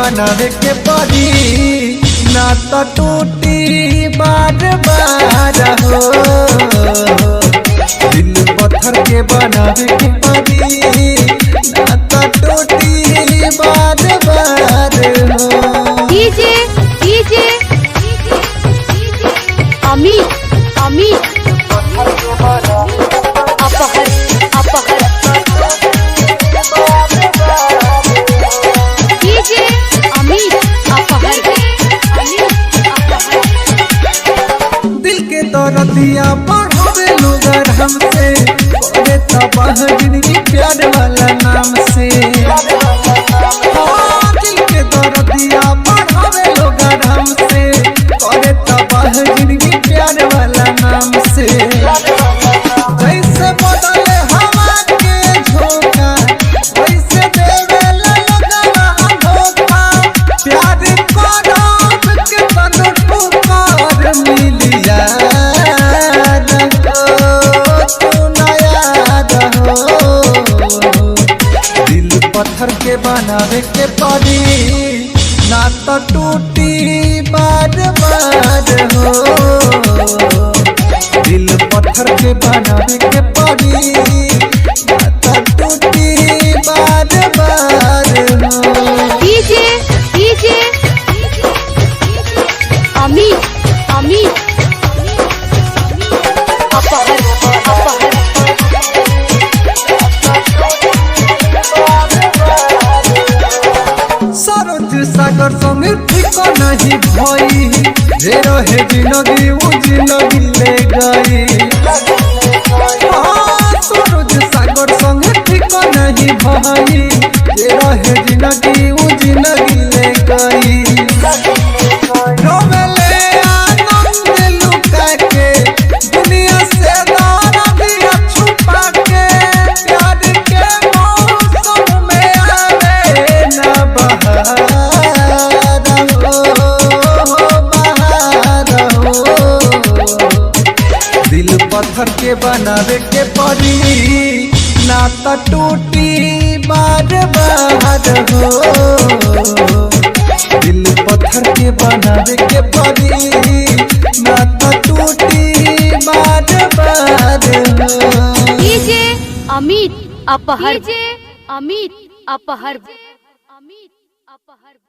बनावे के पड़ी ना तो टूटी बार बार हो। दिल पत्थर के बनावे के पड़ी ना तो टूटी बार बार हो। डीजे डीजे अमित अमित अपहर अपहर डीजे अमित अपहर दिल के दौरतिया बढ़ावे लोग हमसे बोले तबाह जिंदगी प्यार वाला नाम से। दिल के दौरतिया बढ़ावे लोग हमसे बोले तबाह जिंदगी प्यार वाला नाम से। जैसे बदले हवा के झोंका वैसे देवे लगवा धोखा। प्यार को के बंद पुकार मिलिया पत्थर के बनावे के पड़ी ना तो टूटी बार बार हो। दिल पत्थर के बनावे के पड़ी ना तो टूटी बार बार हो। डीजे डीजे अमित अमित अपहर अपहर सरोज सागर संगे ठीक नहीं भई जे रहे जिंदगी वो जिंदगी ले गई। सरोज सागर संगे ठीक नहीं भई जे रहे जिंदगी वो जिंदगी ले गई। रोवेले आनंद लुका के दुनिया से दर्द छुपा के। प्यार के मौसम में आवे ना बहार हो। दिल पत्थर के बनावे के पड़ी ना तो टूटी बार बार हो। दिल पत्थर के बनावे के पड़ी ना तो टूटी बार बार हो। डीजे अमित अपहर डीजे अमित अपहर अमित अपहर।